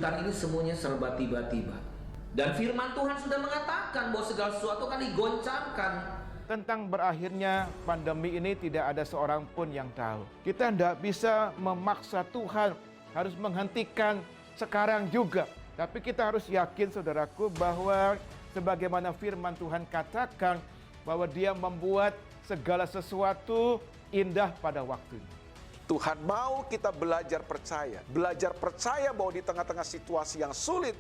kejutan ini semuanya serba tiba-tiba. Dan firman Tuhan sudah mengatakan bahwa segala sesuatu akan digoncangkan. Tentang berakhirnya pandemi ini tidak ada seorang pun yang tahu. Kita tidak bisa memaksa Tuhan harus menghentikan sekarang juga. Tapi kita harus yakin saudaraku bahwa sebagaimana firman Tuhan katakan bahwa Dia membuat segala sesuatu indah pada waktunya. Tuhan mau kita belajar percaya bahwa di tengah-tengah situasi yang sulit,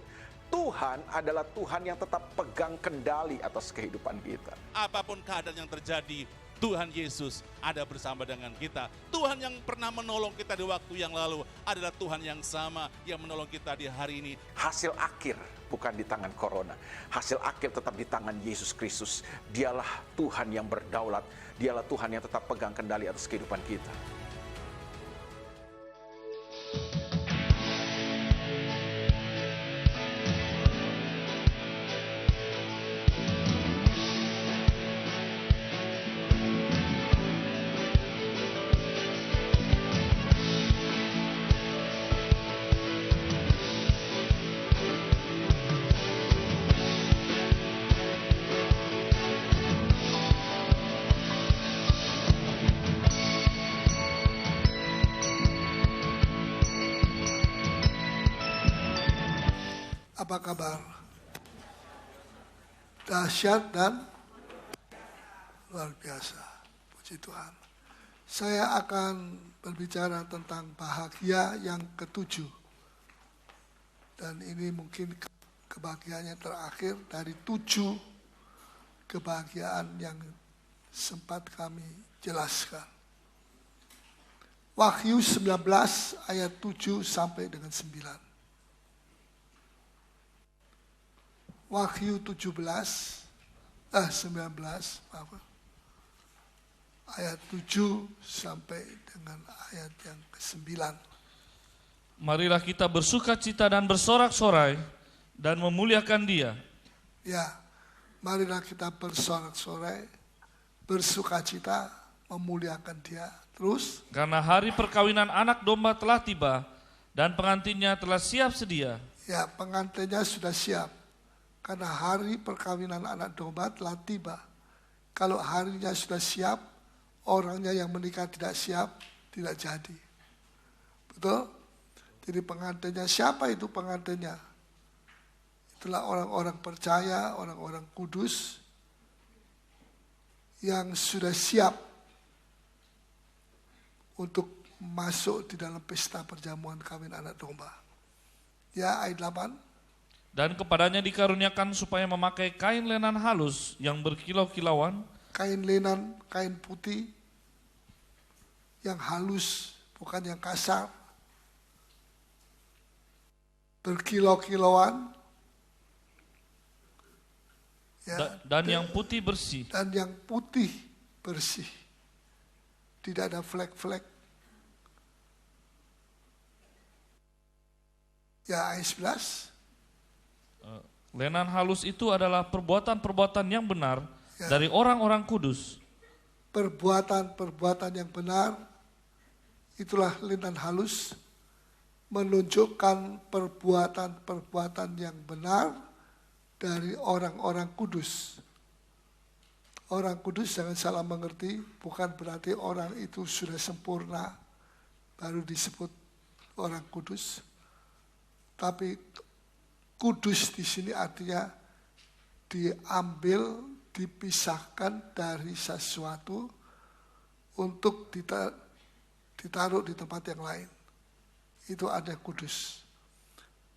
Tuhan adalah Tuhan yang tetap pegang kendali atas kehidupan kita. Apapun keadaan yang terjadi, Tuhan Yesus ada bersama dengan kita. Tuhan yang pernah menolong kita di waktu yang lalu adalah Tuhan yang sama yang menolong kita di hari ini. Hasil akhir bukan di tangan corona. Hasil akhir tetap di tangan Yesus Kristus. Dialah Tuhan yang berdaulat. Dialah Tuhan yang tetap pegang kendali atas kehidupan kita. Apa kabar? Dahsyat dan luar biasa. Puji Tuhan. Saya akan berbicara tentang bahagia yang ketujuh. Dan ini mungkin kebahagiaannya terakhir dari 7 kebahagiaan yang sempat kami jelaskan. Wahyu 19 ayat 7 sampai dengan 9. Wahyu 19 ayat 7 sampai dengan ayat yang ke-9. Marilah kita bersukacita dan bersorak-sorai dan memuliakan Dia. Ya, marilah kita bersorak-sorai, bersukacita, memuliakan Dia. Terus? Karena hari perkawinan anak domba telah tiba dan pengantinnya telah siap sedia. Ya, pengantinnya sudah siap. Karena hari perkawinan anak domba telah tiba. Kalau harinya sudah siap, orangnya yang menikah tidak siap, tidak jadi. Betul? Jadi pengantinnya, siapa itu pengantinnya? Itulah orang-orang percaya, orang-orang kudus yang sudah siap untuk masuk di dalam pesta perjamuan kawin anak domba. Ya, ayat 8. Dan kepadanya dikaruniakan supaya memakai kain lenan halus yang berkilau-kilauan. Kain lenan, kain putih yang halus, bukan yang kasar. Berkilau-kilauan. Ya, dan yang putih bersih. Dan yang putih bersih. Tidak ada flek-flek. Ya, ayat 11. Lenan halus itu adalah perbuatan-perbuatan yang benar dari orang-orang kudus. Perbuatan-perbuatan yang benar, itulah lenan halus, menunjukkan perbuatan-perbuatan yang benar dari orang-orang kudus. Orang kudus jangan salah mengerti, bukan berarti orang itu sudah sempurna, baru disebut orang kudus. Tapi kudus di sini artinya diambil, dipisahkan dari sesuatu untuk ditaruh di tempat yang lain. Itu ada kudus.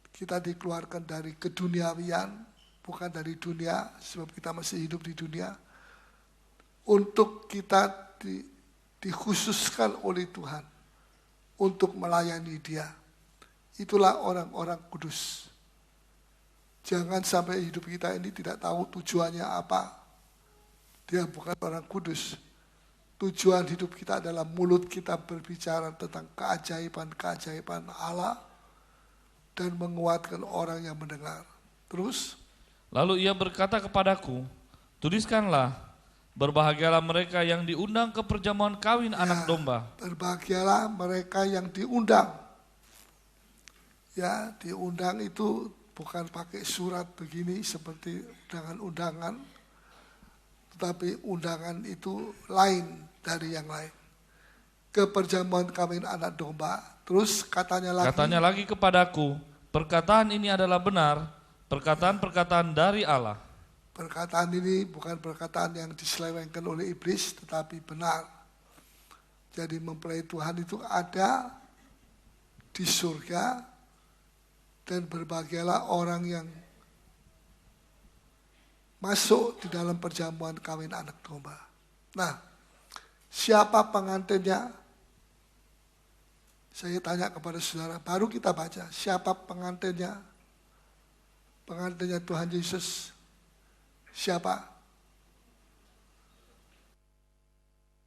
Kita dikeluarkan dari keduniawian, bukan dari dunia, sebab kita masih hidup di dunia. Untuk kita dikhususkan oleh Tuhan untuk melayani Dia. Itulah orang-orang kudus. Jangan sampai hidup kita ini tidak tahu tujuannya apa. Dia bukan orang kudus. Tujuan hidup kita adalah mulut kita berbicara tentang keajaiban-keajaiban Allah dan menguatkan orang yang mendengar. Terus? Lalu ia berkata kepadaku, tuliskanlah, berbahagialah mereka yang diundang ke perjamuan kawin anak domba. Berbahagialah mereka yang diundang. Ya, diundang itu bukan pakai surat begini seperti undangan-undangan, tetapi undangan itu lain dari yang lain. Ke perjamuan kawin anak domba. Terus katanya lagi kepadaku, perkataan ini adalah benar, perkataan-perkataan dari Allah. Perkataan ini bukan perkataan yang diselewengkan oleh iblis, tetapi benar. Jadi mempelai Tuhan itu ada di surga, dan berbahagialah orang yang masuk di dalam perjamuan kawin anak domba. Nah, siapa pengantinnya? Saya tanya kepada saudara, baru kita baca, siapa pengantinnya? Pengantinnya Tuhan Yesus. Siapa?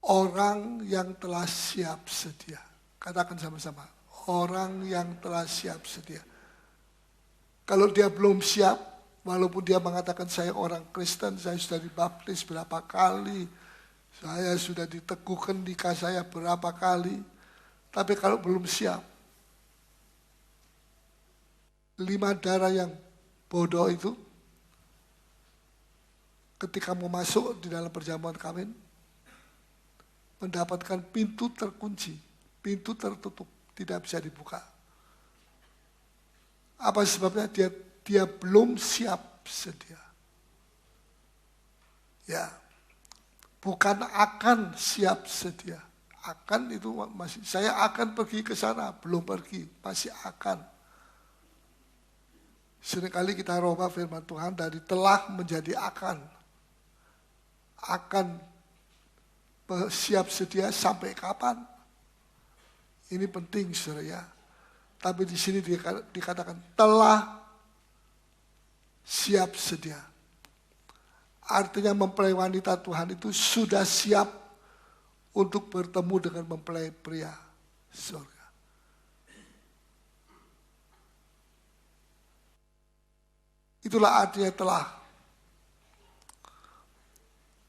Orang yang telah siap sedia. Katakan sama-sama, orang yang telah siap sedia. Kalau dia belum siap, walaupun dia mengatakan saya orang Kristen, saya sudah dibaptis berapa kali, saya sudah diteguhkan nikah saya berapa kali, tapi kalau belum siap, 5 darah yang bodoh itu, ketika mau masuk di dalam perjamuan kawin, mendapatkan pintu terkunci, pintu tertutup, tidak bisa dibuka. Apa sebabnya? Dia belum siap sedia. Ya, bukan akan siap sedia. Akan itu masih, saya akan pergi ke sana, belum pergi, masih akan. Seringkali kita rubah firman Tuhan dari telah menjadi akan. Akan siap sedia sampai kapan? Ini penting, saudara ya. Tapi di sini dikatakan telah siap sedia. Artinya mempelai wanita Tuhan itu sudah siap untuk bertemu dengan mempelai pria surga. Itulah artinya telah.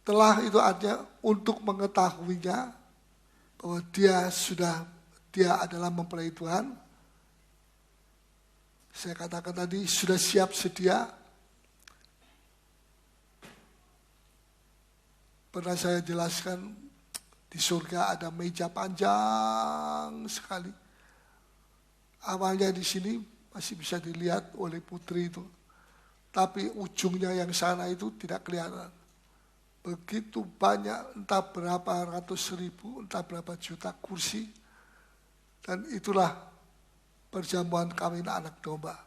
Telah itu artinya untuk mengetahuinya bahwa dia adalah mempelai Tuhan. Saya katakan tadi sudah siap sedia. Pernah saya jelaskan di surga ada meja panjang sekali. Awalnya di sini masih bisa dilihat oleh putri itu. Tapi ujungnya yang sana itu tidak kelihatan. Begitu banyak, entah berapa ratus ribu, entah berapa juta kursi. Dan itulah perjamuan kawin anak domba.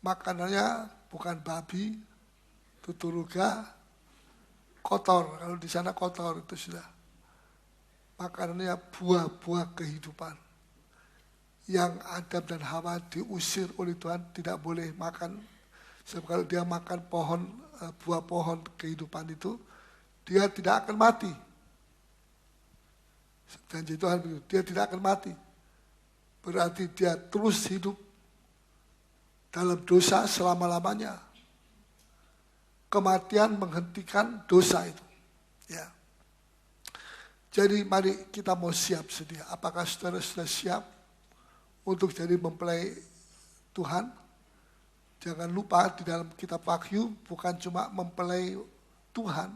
Makanannya bukan babi, tuturuga, kotor. Kalau di sana kotor itu sudah. Makanannya buah-buah kehidupan. Yang Adam dan Hawa diusir oleh Tuhan tidak boleh makan. Sebab kalau dia makan buah pohon kehidupan itu, dia tidak akan mati. Janji Tuhan begitu, dia tidak akan mati. Berarti dia terus hidup dalam dosa selama-lamanya. Kematian menghentikan dosa itu. Ya. Jadi mari kita mau siap sedia. Apakah saudara sudah siap untuk jadi mempelai Tuhan? Jangan lupa di dalam kitab Wahyu bukan cuma mempelai Tuhan,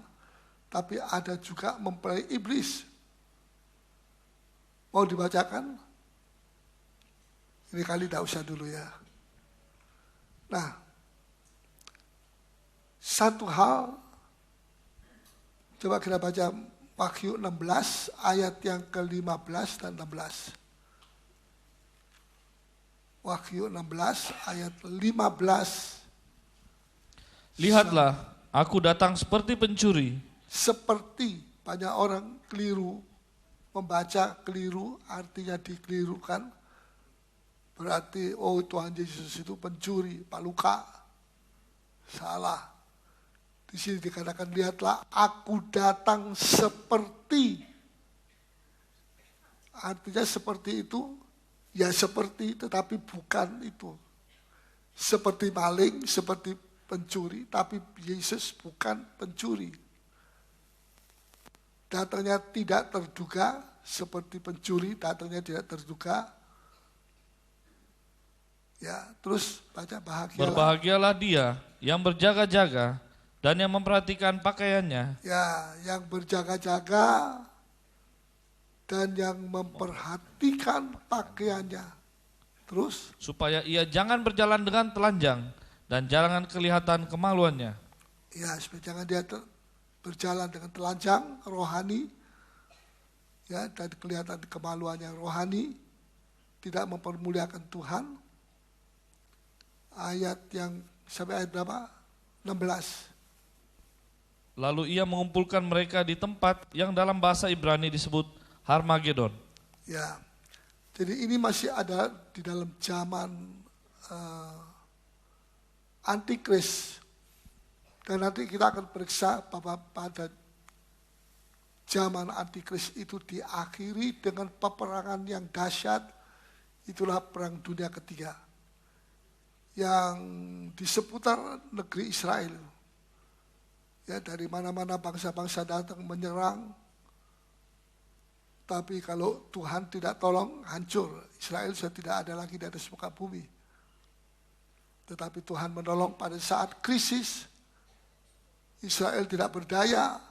tapi ada juga mempelai iblis. Mau dibacakan? Ini kali tidak usah dulu ya. Nah, satu hal, coba kita baca Wahyu 16 ayat yang ke-15 dan 16. Wahyu 16 ayat 15. Lihatlah, aku datang seperti pencuri. Seperti, banyak orang keliru, membaca keliru, artinya dikelirukan. Berarti, oh Tuhan Yesus itu pencuri, Pak Luka. Salah. Di sini dikatakan, lihatlah aku datang seperti. Artinya seperti itu, ya seperti tetapi bukan itu. Seperti maling, seperti pencuri, tapi Yesus bukan pencuri. Datangnya tidak terduga, seperti pencuri, datangnya tidak terduga. Ya, terus baca bahagialah. Berbahagialah dia yang berjaga-jaga dan yang memperhatikan pakaiannya. Ya, yang berjaga-jaga dan yang memperhatikan pakaiannya. Terus? Supaya ia jangan berjalan dengan telanjang dan jangan kelihatan kemaluannya. Ya, supaya jangan dia berjalan dengan telanjang rohani, ya, dan kelihatan kemaluannya rohani, tidak mempermuliakan Tuhan. Ayat yang sampai ayat berapa? 16. Lalu ia mengumpulkan mereka di tempat yang dalam bahasa Ibrani disebut Harmagedon. Ya, jadi ini masih ada di dalam zaman Antikris. Dan nanti kita akan periksa bahwa pada zaman Antikris itu diakhiri dengan peperangan yang dahsyat. Itulah Perang Dunia Ketiga yang di seputar negeri Israel. Ya, dari mana-mana bangsa-bangsa datang menyerang. Tapi kalau Tuhan tidak tolong, hancur. Israel sudah tidak ada lagi di atas muka bumi. Tetapi Tuhan menolong pada saat krisis. Israel tidak berdaya.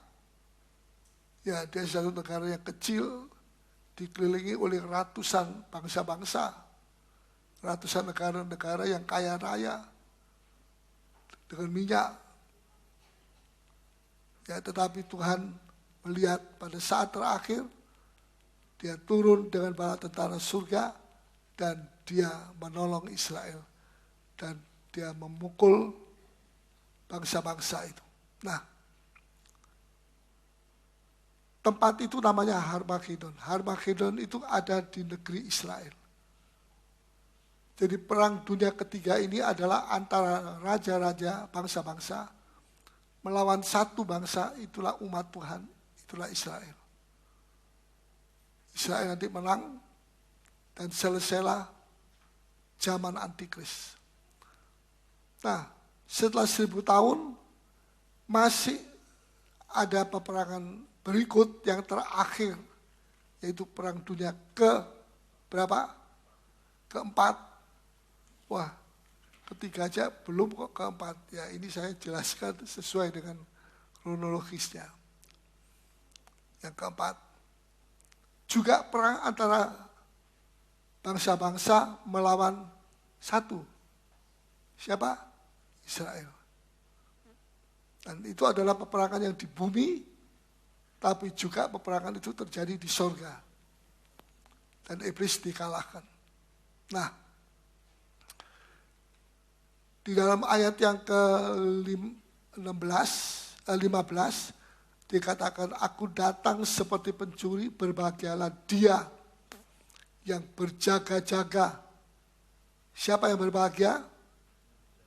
Ya, dia satu negara yang kecil, dikelilingi oleh ratusan bangsa-bangsa. Ratusan negara-negara yang kaya raya. Dengan minyak. Ya, tetapi Tuhan melihat pada saat terakhir, dia turun dengan bala tentara surga dan dia menolong Israel. Dan dia memukul bangsa-bangsa itu. Nah, tempat itu namanya Harmagedon. Harmagedon itu ada di negeri Israel. Jadi Perang Dunia Ketiga ini adalah antara raja-raja bangsa-bangsa melawan satu bangsa, itulah umat Tuhan, itulah Israel. Israel nanti menang dan selesailah zaman Antikris. Nah, setelah 1000 tahun masih ada peperangan berikut yang terakhir, yaitu Perang Dunia ke berapa? Keempat. Wah, ketiga aja belum kok keempat. Ya, ini saya jelaskan sesuai dengan kronologisnya. Yang keempat, juga perang antara bangsa-bangsa melawan satu. Siapa? Israel. Dan itu adalah peperangan yang di bumi, tapi juga peperangan itu terjadi di sorga. Dan iblis dikalahkan. Nah, di dalam ayat yang ke-15 dikatakan, aku datang seperti pencuri, berbahagialah dia yang berjaga-jaga. Siapa yang berbahagia?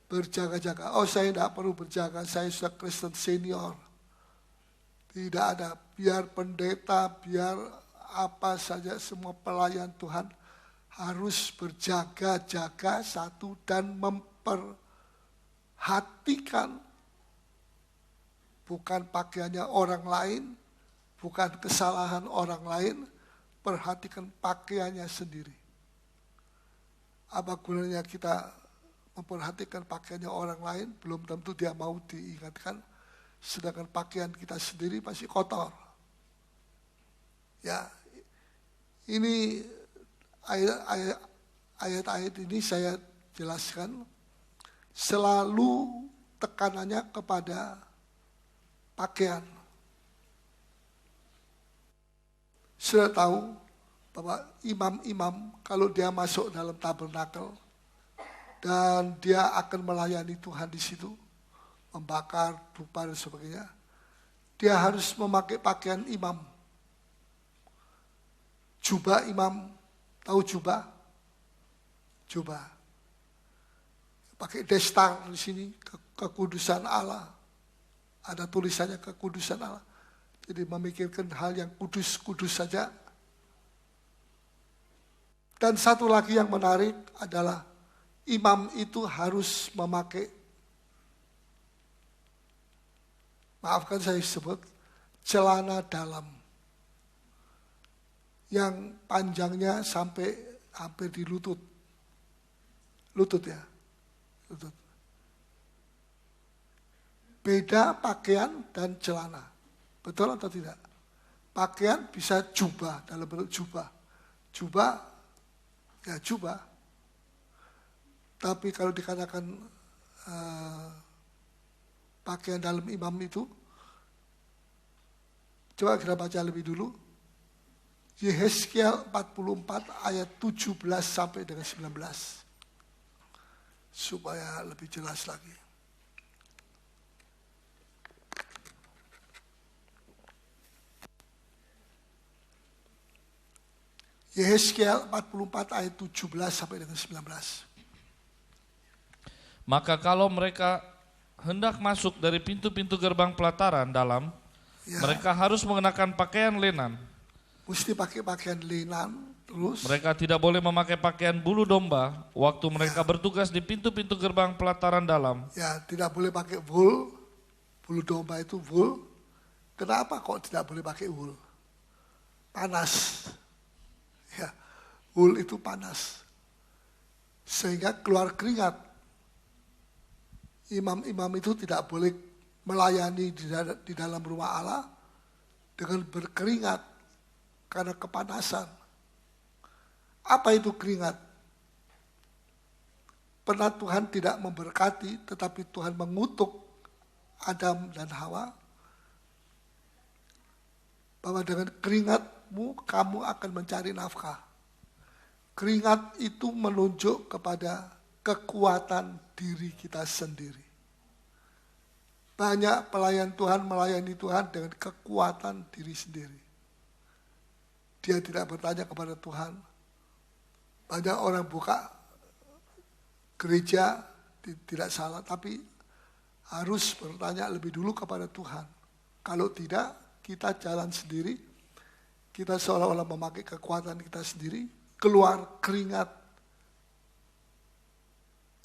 Berjaga-jaga. Oh, saya tidak perlu berjaga, saya sudah Kristen senior. Tidak ada, biar pendeta, biar apa saja, semua pelayan Tuhan harus berjaga-jaga satu dan memperhatikan bukan pakaiannya orang lain, bukan kesalahan orang lain, perhatikan pakaiannya sendiri. Apa gunanya kita memperhatikan pakaiannya orang lain, belum tentu dia mau diingatkan, sedangkan pakaian kita sendiri masih kotor. Ya, ini ayat-ayat ini saya jelaskan, selalu tekanannya kepada pakaian. Sudah tahu bahwa imam-imam kalau dia masuk dalam tabernakel dan dia akan melayani Tuhan di situ, membakar dupa dan sebagainya, dia harus memakai pakaian imam. Jubah imam, tahu jubah? Jubah. Pakai destar di sini, kekudusan Allah. Ada tulisannya kekudusan Allah. Jadi memikirkan hal yang kudus-kudus saja. Dan satu lagi yang menarik adalah imam itu harus memakai, maafkan saya sebut, celana dalam. Yang panjangnya sampai hampir di lutut. Lutut ya. Lutut. Beda pakaian dan celana. Betul atau tidak? Pakaian bisa jubah, dalam bentuk jubah. Jubah, ya jubah. Tapi kalau dikatakan pakaian dalam imam itu, coba kita baca lebih dulu. Yehezkiel 44 ayat 17 sampai dengan 19. Supaya lebih jelas lagi. Yehezkiel 44 ayat 17 sampai dengan 19. Maka kalau mereka hendak masuk dari pintu-pintu gerbang pelataran dalam, Ya, mereka harus mengenakan pakaian lenan. mesti pakai pakaian lenan, terus Mereka tidak boleh memakai pakaian bulu domba waktu mereka bertugas di pintu-pintu gerbang pelataran dalam. ya tidak boleh pakai wool, bulu domba itu wool. Kenapa kok tidak boleh pakai wool? Panas. Ya, wool itu panas. Sehingga keluar keringat. Imam-imam itu tidak boleh melayani di dalam rumah Allah dengan berkeringat karena kepanasan. Apa itu keringat? Pernah Tuhan tidak memberkati, tetapi Tuhan mengutuk Adam dan Hawa bahwa dengan keringatmu kamu akan mencari nafkah. Keringat itu menunjuk kepada kekuatan diri kita sendiri. Banyak pelayan Tuhan melayani Tuhan dengan kekuatan diri sendiri. Dia tidak bertanya kepada Tuhan. Banyak orang buka gereja, tidak salah, tapi harus bertanya lebih dulu kepada Tuhan. Kalau tidak, kita jalan sendiri, kita seolah-olah memakai kekuatan kita sendiri, keluar keringat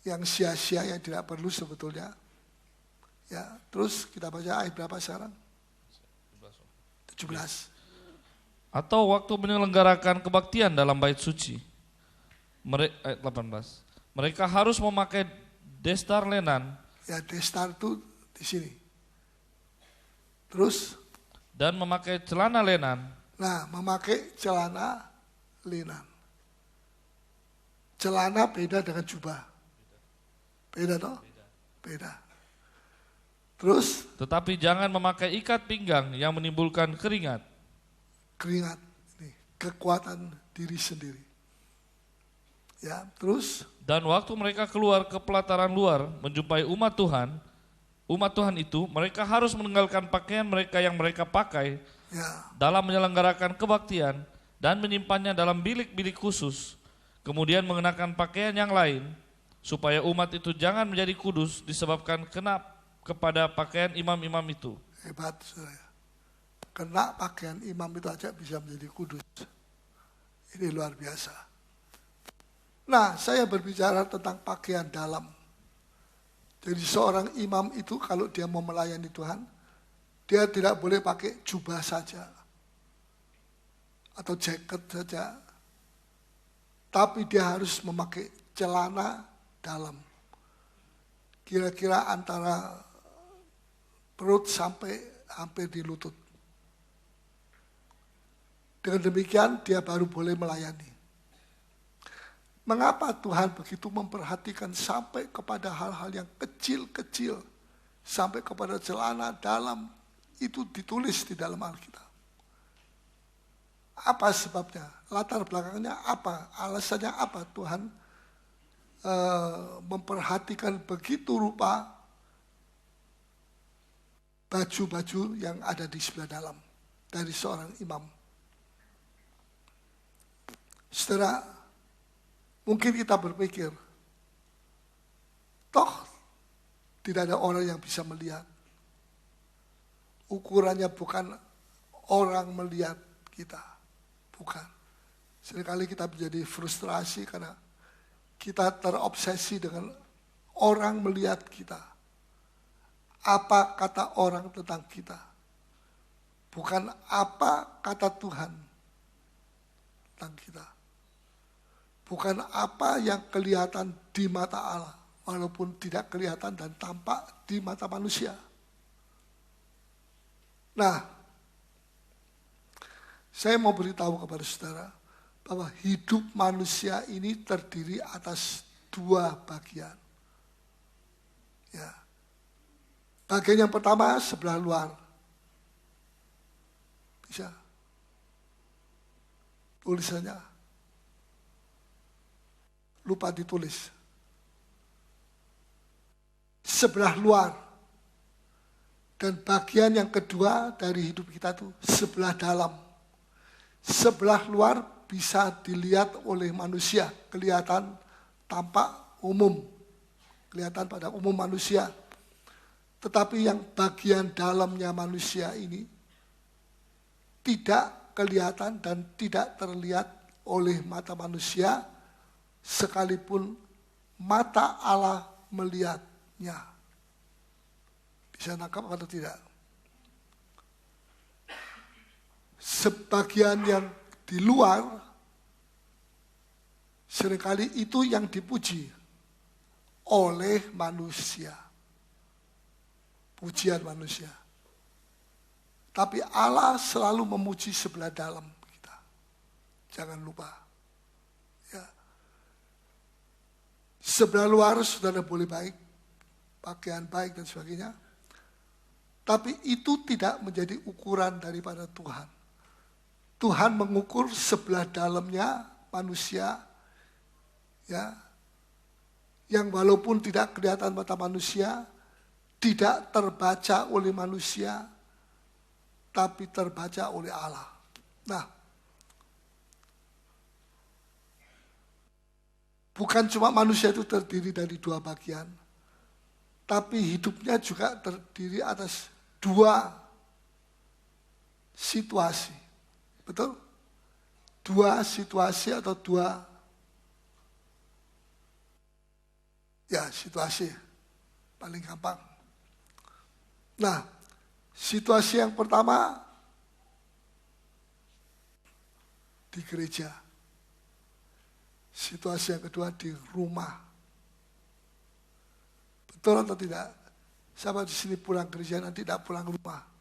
yang sia-sia, yang tidak perlu sebetulnya. Ya, terus kita baca ayat berapa sekarang? 17. Atau waktu menyelenggarakan kebaktian dalam bait suci. Ayat 18. Mereka harus memakai destar lenan. Ya, destar itu di sini. Terus? Dan memakai celana lenan. Nah, memakai celana lenan. Celana beda dengan jubah. Beda toh? Beda. Terus? Tetapi jangan memakai ikat pinggang yang menimbulkan keringat. Keringat, ini kekuatan diri sendiri. Ya, terus? Dan waktu mereka keluar ke pelataran luar menjumpai umat Tuhan itu, mereka harus meninggalkan pakaian mereka yang mereka pakai Ya, dalam menyelenggarakan kebaktian dan menyimpannya dalam bilik-bilik khusus, kemudian mengenakan pakaian yang lain, supaya umat itu jangan menjadi kudus disebabkan kena kepada pakaian imam-imam itu. hebat saudara. Kena pakaian imam itu aja bisa menjadi kudus. Ini luar biasa. Nah, saya berbicara tentang pakaian dalam. Jadi seorang imam itu kalau dia mau melayani Tuhan, dia tidak boleh pakai jubah saja. Atau jaket saja. Tapi dia harus memakai celana dalam. Kira-kira antara perut sampai hampir di lutut. Dengan demikian dia baru boleh melayani. Mengapa Tuhan begitu memperhatikan sampai kepada hal-hal yang kecil-kecil, sampai kepada celana dalam, itu ditulis di dalam Alkitab. Apa sebabnya? Latar belakangnya apa? Alasannya apa Tuhan memperhatikan begitu rupa baju-baju yang ada di sebelah dalam dari seorang imam. Saudara, mungkin kita berpikir, toh tidak ada orang yang bisa melihat. Ukurannya bukan orang melihat kita, bukan. Seringkali kita menjadi frustrasi karena kita terobsesi dengan orang melihat kita. Apa kata orang tentang kita? Bukan apa kata Tuhan tentang kita. bukan apa yang kelihatan di mata Allah, walaupun tidak kelihatan dan tampak di mata manusia. Nah, saya mau beritahu kepada saudara bahwa hidup manusia ini terdiri atas dua bagian. Ya. Bagian yang pertama sebelah luar. Bisa. Tulisannya lupa ditulis. Sebelah luar. Dan bagian yang kedua dari hidup kita itu sebelah dalam. Sebelah luar bisa dilihat oleh manusia, kelihatan tampak umum, kelihatan pada umum manusia. Tetapi yang bagian dalamnya manusia ini tidak kelihatan dan tidak terlihat oleh mata manusia, sekalipun mata Allah melihatnya. Bisa nangkap atau tidak? Sebagian yang di luar, seringkali itu yang dipuji oleh manusia. Pujian manusia. Tapi Allah selalu memuji sebelah dalam kita. Jangan lupa. Ya. Sebelah luar saudara boleh baik, pakaian baik dan sebagainya. Tapi itu tidak menjadi ukuran daripada Tuhan. Tuhan mengukur sebelah dalamnya manusia, ya, yang walaupun tidak kelihatan mata manusia, tidak terbaca oleh manusia, tapi terbaca oleh Allah. Nah, bukan cuma manusia itu terdiri dari dua bagian, tapi hidupnya juga terdiri atas dua situasi. Betul? Dua situasi atau dua, ya situasi, paling gampang. Nah, situasi yang pertama di gereja. Situasi yang kedua di rumah. Betul atau tidak? Siapa di sini pulang gereja nanti tidak pulang rumah?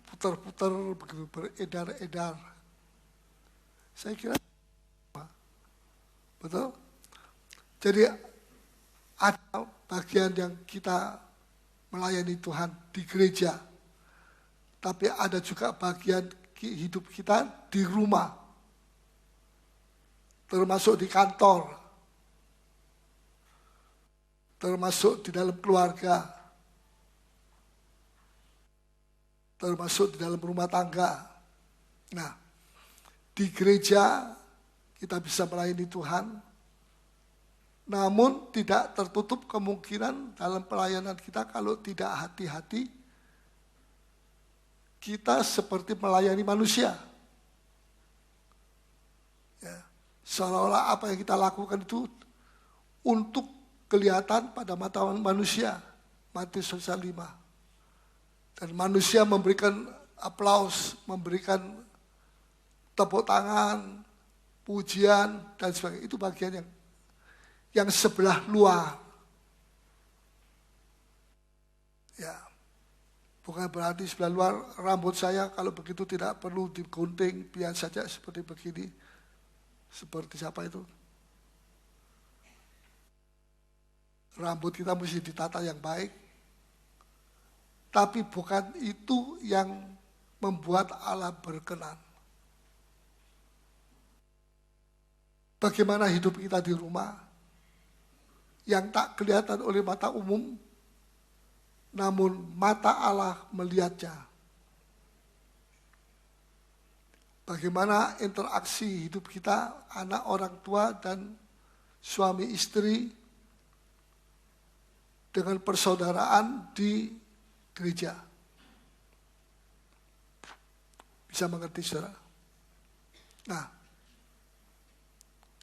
Putar-putar, begitu beredar-edar. Saya kira betul. Jadi ada bagian yang kita melayani Tuhan di gereja, tapi ada juga bagian hidup kita di rumah, termasuk di kantor, termasuk di dalam keluarga, termasuk di dalam rumah tangga. Nah, di gereja kita bisa melayani Tuhan, namun tidak tertutup kemungkinan dalam pelayanan kita kalau tidak hati-hati, kita seperti melayani manusia. Ya, seolah-olah apa yang kita lakukan itu untuk kelihatan pada mata manusia. Matius 5. Dan manusia memberikan aplaus, memberikan tepuk tangan, pujian, dan sebagainya. Itu bagian yang sebelah luar. Ya, bukan berarti sebelah luar rambut saya kalau begitu tidak perlu digunting, biar saja seperti begini. Seperti siapa itu? Rambut kita mesti ditata yang baik. Tapi bukan itu yang membuat Allah berkenan. Bagaimana hidup kita di rumah yang tak kelihatan oleh mata umum, namun mata Allah melihatnya. Bagaimana interaksi hidup kita, anak, orang tua, dan suami istri dengan persaudaraan di gereja. Bisa mengerti, saudara? Nah,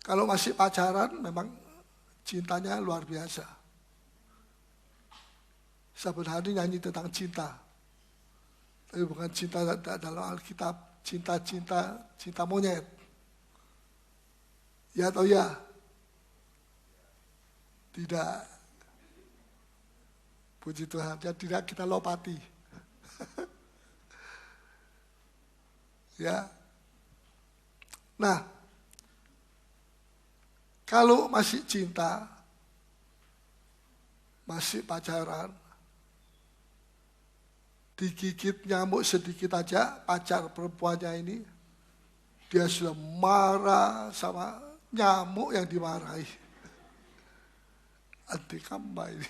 kalau masih pacaran memang cintanya luar biasa. Saben hari nyanyi tentang cinta. Tapi bukan cinta dalam Alkitab, cinta monyet. Ya atau ya? Tidak. Puji Tuhan, yang tidak kita lopati. Ya. Nah, kalau masih cinta, masih pacaran, digigit nyamuk sedikit aja, pacar perempuannya ini, dia sudah marah sama nyamuk yang dimarahi. Anti kamba ini.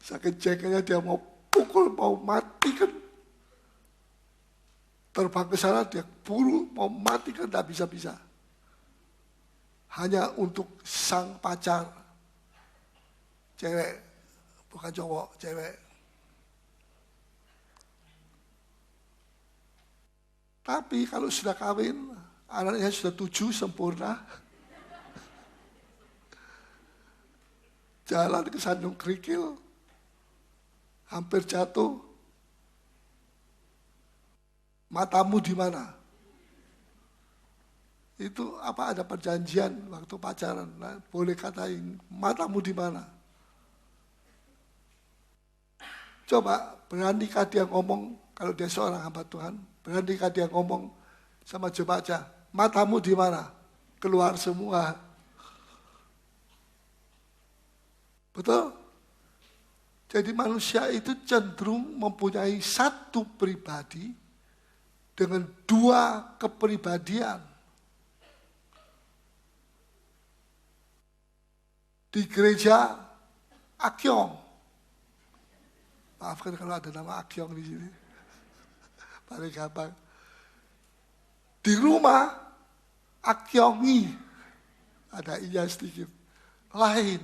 Sakit jengkelnya dia mau pukul, mau mati kan. Terbang ke sana dia buru, mau mati kan tidak bisa-bisa. Hanya untuk sang pacar. Cewek, bukan cowok, cewek. Tapi kalau sudah kawin, anaknya sudah 7 sempurna. Jalan ke Sandung Kerikil, hampir jatuh. Matamu di mana? Itu apa ada perjanjian waktu pacaran? Nah, boleh katain, matamu di mana? Coba, beranikah dia ngomong, kalau dia seorang hamba Tuhan, beranikah dia ngomong sama jemaatnya, matamu di mana? Keluar semua. Betul? Jadi manusia itu cenderung mempunyai satu pribadi dengan 2 kepribadian. Di gereja Akyong. Maafkan kalau ada nama Akyong di sini. Paling gampang. Di rumah Akyongi. Ada iya sedikit. Lain.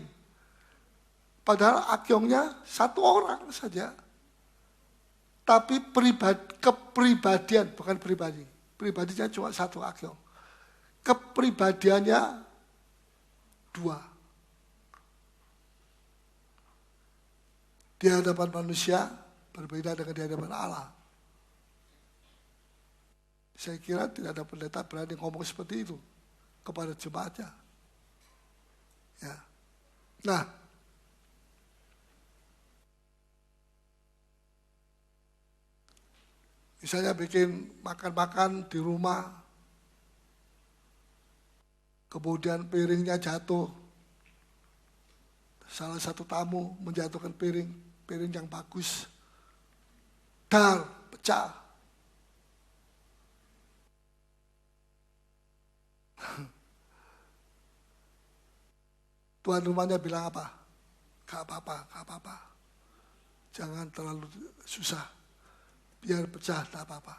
Padahal Akyongnya 1 orang saja. Tapi kepribadian, bukan pribadi. Pribadinya cuma 1 Akyong. Kepribadiannya 2. Di hadapan manusia berbeda dengan di hadapan Allah. Saya kira tidak ada pendeta berani ngomong seperti itu kepada jemaatnya. Ya. Nah, misalnya bikin makan-makan di rumah, kemudian piringnya jatuh. Salah satu tamu menjatuhkan piring yang bagus. Dar, pecah. Tuan rumahnya bilang apa? Gak apa-apa. Jangan terlalu susah. Biar pecah, tak apa-apa.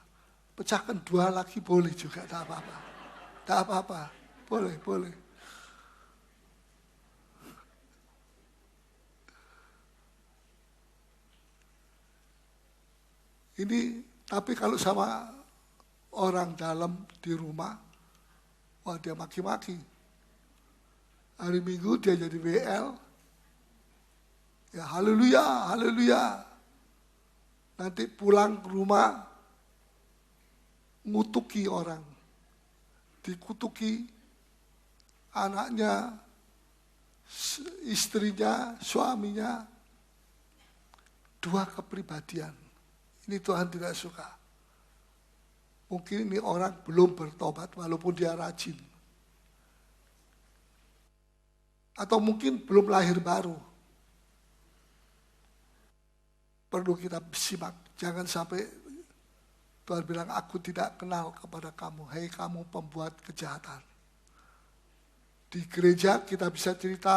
Pecahkan 2 lagi boleh juga, tak apa-apa. Tak apa-apa, boleh. Ini, tapi kalau sama orang dalam di rumah, wah dia maki-maki. Hari Minggu dia jadi WL. Ya haleluya. Nanti pulang ke rumah, ngutuki orang. Dikutuki anaknya, istrinya, suaminya. 2 kepribadian. Ini Tuhan tidak suka. Mungkin ini orang belum bertobat walaupun dia rajin. Atau mungkin belum lahir baru. Perlu kita simak. Jangan sampai Tuhan bilang, aku tidak kenal kepada kamu. Hei kamu pembuat kejahatan. Di gereja kita bisa cerita,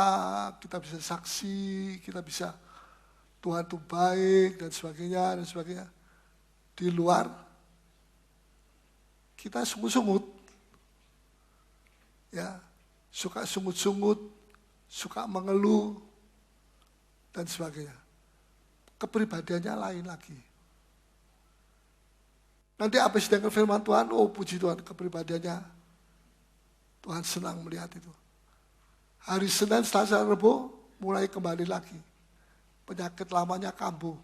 kita bisa saksi, kita bisa Tuhan itu baik dan sebagainya. Di luar kita sungut-sungut, ya, suka sungut-sungut, suka mengeluh dan sebagainya. Kepribadiannya lain lagi. Nanti habis dengar firman Tuhan, oh puji Tuhan, kepribadiannya Tuhan senang melihat itu. Hari Senin, Selasa, Rabu mulai kembali lagi. Penyakit lamanya kambuh.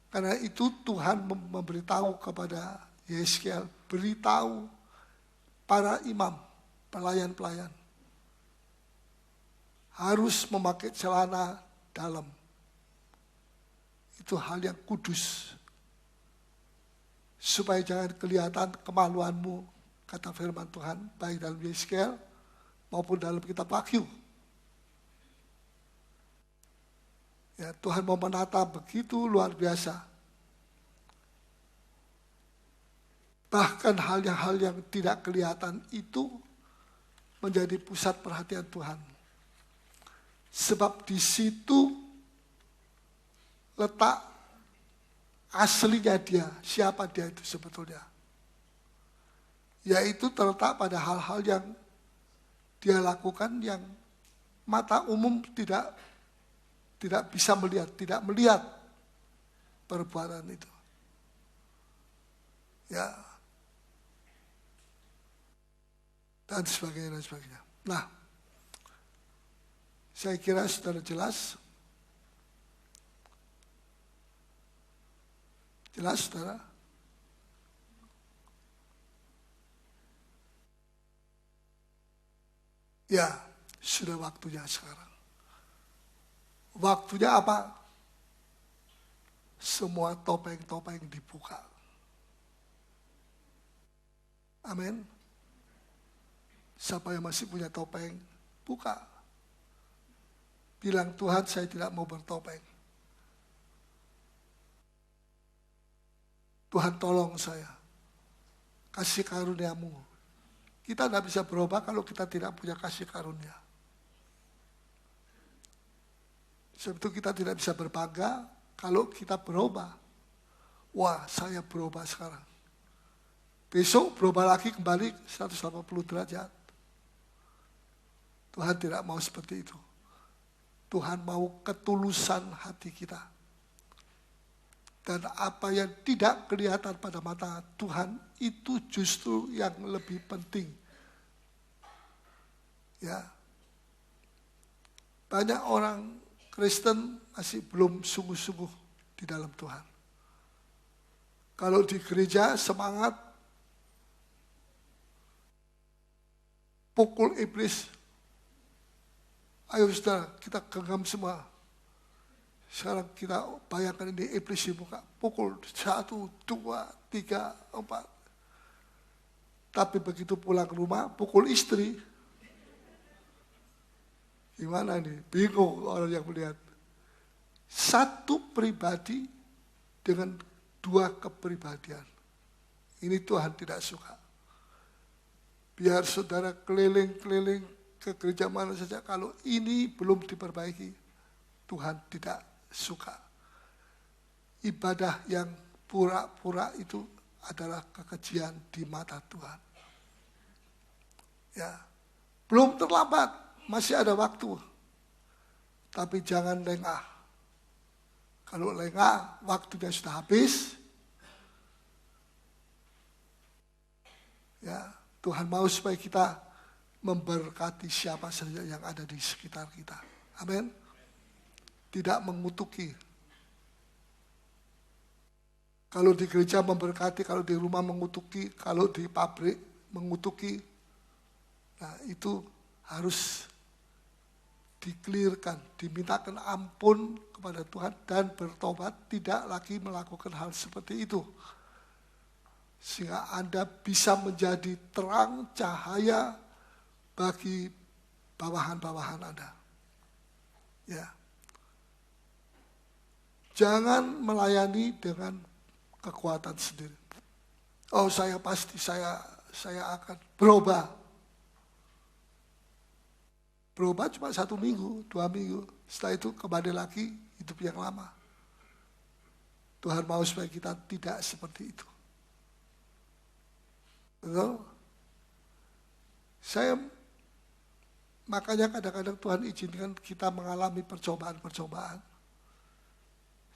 Karena itu Tuhan memberitahu kepada Yeskiel, beritahu para imam, pelayan-pelayan harus memakai celana dalam. Itu hal yang kudus. Supaya jangan kelihatan kemaluanmu, kata firman Tuhan, baik dalam Yesaya maupun dalam kitab Wahyu. Ya, Tuhan mau menata begitu luar biasa. Bahkan hal yang tidak kelihatan itu menjadi pusat perhatian Tuhan. Sebab di situ letak aslinya dia, siapa dia itu sebetulnya. Yaitu terletak pada hal-hal yang dia lakukan yang mata umum tidak bisa melihat, tidak melihat perbuatan itu. Ya. Dan sebagainya, dan sebagainya. Nah, saya kira sudah jelas. Jelas, saudara? Ya, sudah waktunya sekarang. Waktunya apa? Semua topeng-topeng dibuka. Amin. Siapa yang masih punya topeng, buka. Bilang, Tuhan, saya tidak mau bertopeng. Tuhan, tolong saya. Kasih karunia-Mu. Kita tidak bisa berubah kalau kita tidak punya kasih karunia. Sebab itu kita tidak bisa berbangga kalau kita berubah. Wah, saya berubah sekarang. Besok berubah lagi kembali 180 derajat. Tuhan tidak mau seperti itu. Tuhan mau ketulusan hati kita. Dan apa yang tidak kelihatan pada mata Tuhan itu justru yang lebih penting. Ya. Banyak orang Kristen masih belum sungguh-sungguh di dalam Tuhan. Kalau di gereja semangat pukul iblis. Ayo saudara, kita genggam semua. Sekarang kita bayangkan ini iblis dibuka. Pukul 1, 2, 3, 4. Tapi begitu pulang ke rumah, pukul istri. Gimana nih? Bingung orang yang melihat. Satu pribadi dengan dua kepribadian. Ini Tuhan tidak suka. Biar saudara keliling-keliling ke gereja mana saja, kalau ini belum diperbaiki, Tuhan tidak suka. Ibadah yang pura-pura itu adalah kekejian di mata Tuhan. Ya, belum terlambat, masih ada waktu. Tapi jangan lengah. Kalau lengah, waktunya sudah habis. Ya, Tuhan mau supaya kita memberkati siapa saja yang ada di sekitar kita. Amin. Tidak mengutuki. Kalau di gereja memberkati, kalau di rumah mengutuki, kalau di pabrik mengutuki. Nah, itu harus dikelirkan, dimintakan ampun kepada Tuhan dan bertobat, tidak lagi melakukan hal seperti itu. Sehingga Anda bisa menjadi terang cahaya bagi bawahan-bawahan Anda. Ya. Jangan melayani dengan kekuatan sendiri. Oh, saya pasti saya akan berubah. Berubah cuma 1 minggu, 2 minggu. Setelah itu kembali lagi hidup yang lama. Tuhan mau supaya kita tidak seperti itu. Betul? Makanya kadang-kadang Tuhan izinkan kita mengalami percobaan-percobaan.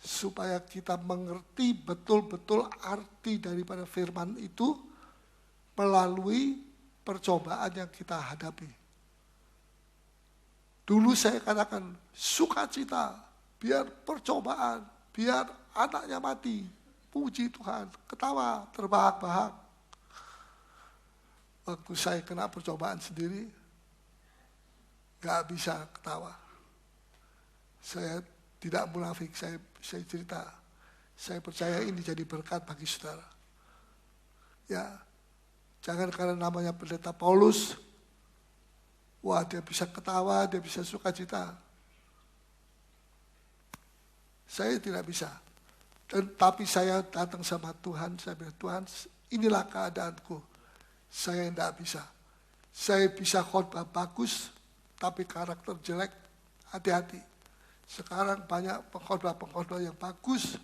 Supaya kita mengerti betul-betul arti daripada firman itu melalui percobaan yang kita hadapi. Dulu saya katakan sukacita, biar percobaan, biar anaknya mati. Puji Tuhan, ketawa, terbahak-bahak. Waktu saya kena percobaan sendiri, gak bisa ketawa. Saya tidak munafik, saya cerita. Saya percaya ini jadi berkat bagi saudara. Ya, jangan karena namanya pendeta Paulus, wah dia bisa ketawa, dia bisa sukacita. Saya tidak bisa. Tapi saya datang sama Tuhan, saya bilang, Tuhan inilah keadaanku. Saya tidak bisa. Saya bisa khotbah bagus, tapi karakter jelek, hati-hati. Sekarang banyak pengkhotbah yang bagus,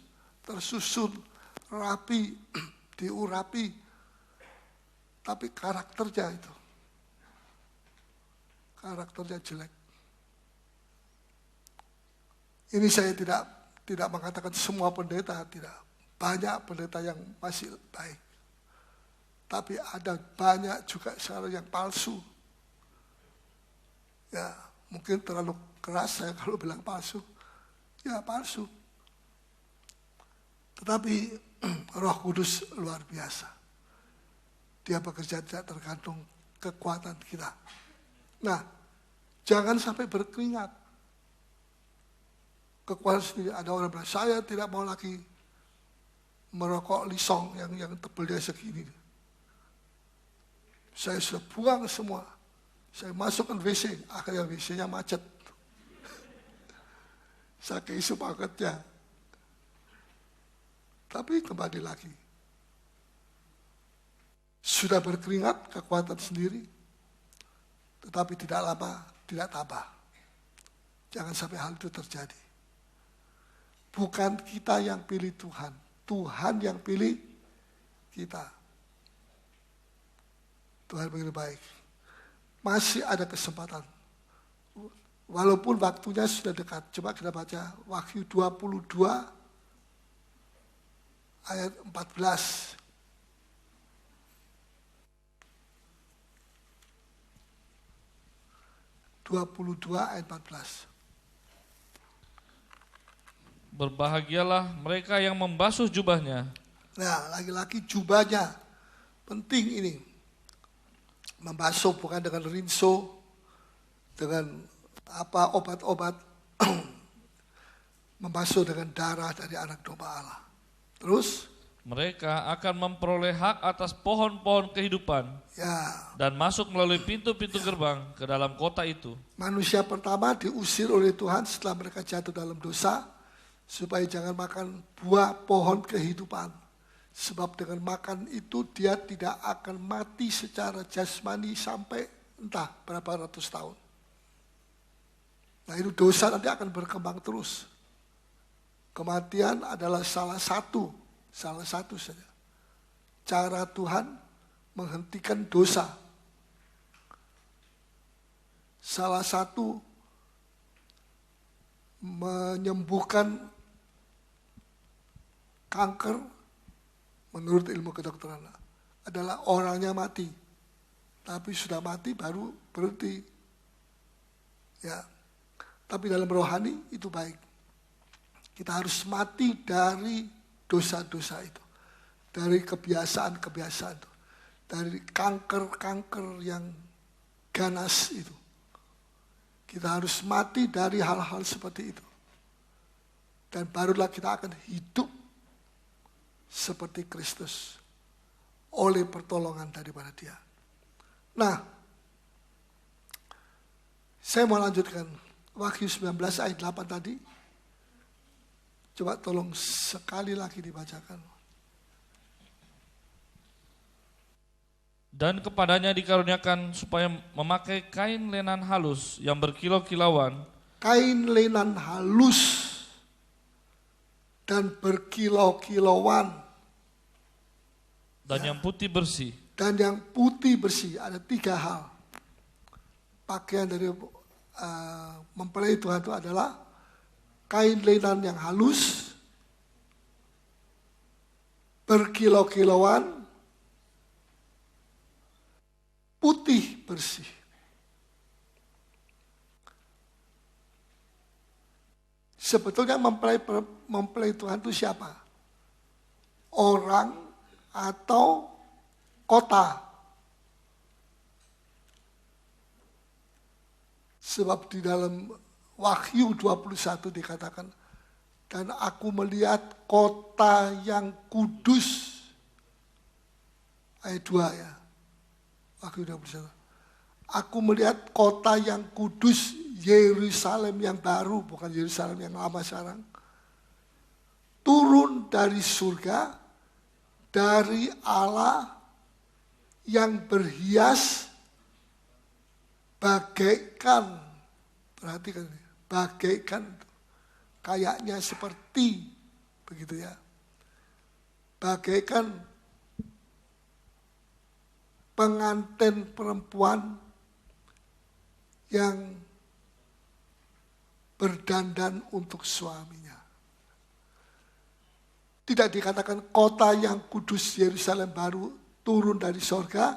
tersusun, rapi, diurapi, tapi karakternya itu. Karakternya jelek. Ini saya tidak mengatakan semua pendeta, tidak. Banyak pendeta yang masih baik. Tapi ada banyak juga sekarang yang palsu. Ya, mungkin terlalu keras saya kalau bilang palsu. Ya, palsu. Tetapi Roh Kudus luar biasa. Dia bekerja tidak tergantung kekuatan kita. Nah, jangan sampai berkeringat. Kekuatan sendiri, ada orang bilang, saya tidak mau lagi merokok lisong yang tebelnya segini. Saya sudah buang semua. Saya masukkan WC, akhirnya WC-nya macet. Saking semangatnya. Tapi kembali lagi. Sudah berkeringat, kekuatan sendiri. Tetapi tidak lama, tidak tabah. Jangan sampai hal itu terjadi. Bukan kita yang pilih Tuhan. Tuhan yang pilih kita. Tuhan begitu baik. Masih ada kesempatan. Walaupun waktunya sudah dekat. Coba kita baca Wahyu 22 ayat 14. Ayat 14. Berbahagialah mereka yang membasuh jubahnya. Nah, lagi-lagi jubahnya. Penting ini. Membasuh bukan dengan rinso, dengan obat-obat. Membasuh dengan darah dari anak domba Allah. Terus? Mereka akan memperoleh hak atas pohon-pohon kehidupan. Ya. Dan masuk melalui pintu-pintu gerbang ke dalam kota itu. Manusia pertama diusir oleh Tuhan setelah mereka jatuh dalam dosa, supaya jangan makan buah pohon kehidupan. Sebab dengan makan itu dia tidak akan mati secara jasmani sampai entah berapa ratus tahun. Nah itu dosa nanti akan berkembang terus. Kematian adalah salah satu saja. Cara Tuhan menghentikan dosa. Salah satu menyembuhkan kanker menurut ilmu kedokteran adalah orangnya mati. Tapi sudah mati baru berhenti. Ya. Tapi dalam rohani itu baik. Kita harus mati dari dosa-dosa itu. Dari kebiasaan-kebiasaan itu. Dari kanker-kanker yang ganas itu. Kita harus mati dari hal-hal seperti itu. Dan barulah kita akan hidup seperti Kristus oleh pertolongan daripada Dia. Nah, saya mau lanjutkan Wahyu 19 ayat 8 tadi. Coba tolong sekali lagi dibacakan. Dan kepadanya dikaruniakan supaya memakai kain lenan halus yang berkilau-kilauan. Kain lenan halus dan berkilau-kilauan. Dan yang putih bersih. Dan yang putih bersih. Ada 3 hal. Pakaian dari mempelai Tuhan itu adalah kain lenan yang halus, berkilau-kilauan, putih bersih. Sebetulnya mempelai Tuhan itu siapa? Orang atau kota? Sebab di dalam Wahyu 21 dikatakan, dan aku melihat kota yang kudus. Ayat 2 ya. Wahyu 21. Aku melihat kota yang kudus, Yerusalem yang baru, bukan Yerusalem yang lama sekarang. Turun dari surga, dari Allah yang berhias bagaikan, perhatikan ini, bagaikan, kayaknya seperti, begitu ya. Bagaikan pengantin perempuan yang berdandan untuk suaminya. Tidak dikatakan kota yang kudus Yerusalem baru turun dari sorga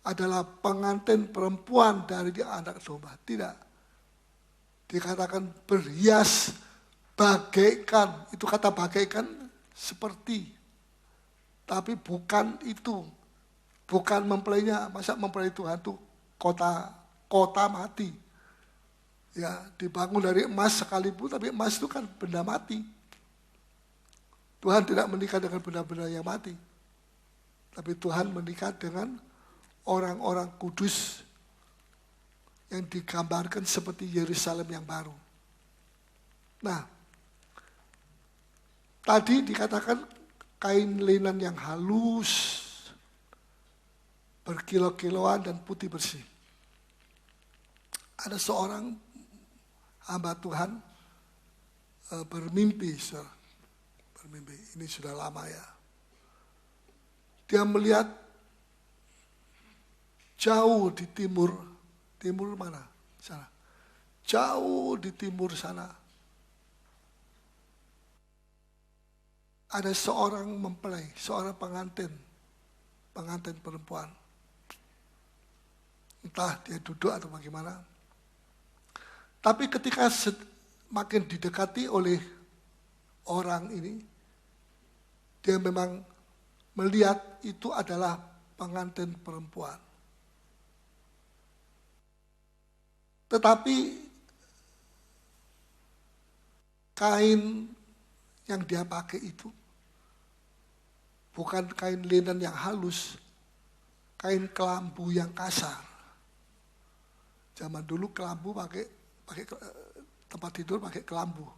adalah pengantin perempuan dari anak domba. Tidak. Dikatakan berhias bagaikan. Itu kata bagaikan seperti. Tapi bukan itu. Bukan mempelainya. Masa mempelai Tuhan itu kota mati. Ya, dibangun dari emas sekalipun, tapi emas itu kan benda mati. Tuhan tidak menikah dengan benda-benda yang mati. Tapi Tuhan menikah dengan orang-orang kudus yang digambarkan seperti Yerusalem yang baru. Nah, tadi dikatakan kain linen yang halus, berkilau-kilauan dan putih bersih. Ada seorang hamba Tuhan bermimpi, ini sudah lama ya. Dia melihat jauh di timur mana? Sana. Jauh di timur sana. Ada seorang mempelai, seorang pengantin perempuan. Entah dia duduk atau bagaimana. Tapi ketika makin didekati oleh orang ini, dia memang melihat itu adalah pengantin perempuan. Tetapi kain yang dia pakai itu bukan kain linen yang halus, kain kelambu yang kasar. Zaman dulu kelambu pakai tempat tidur pakai kelambu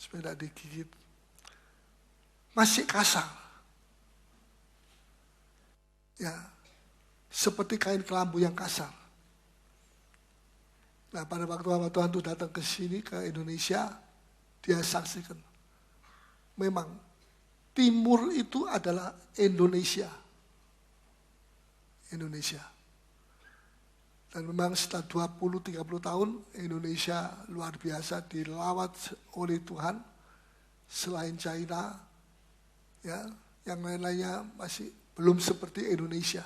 supaya tidak digigit. Masih kasar. Ya, seperti kain kelambu yang kasar. Nah, pada waktu hamba Tuhan itu datang ke sini, ke Indonesia, dia saksikan. Memang, timur itu adalah Indonesia. Dan memang setelah 20-30 tahun, Indonesia luar biasa dilawat oleh Tuhan. Selain China, ya, yang lain-lainnya masih belum seperti Indonesia.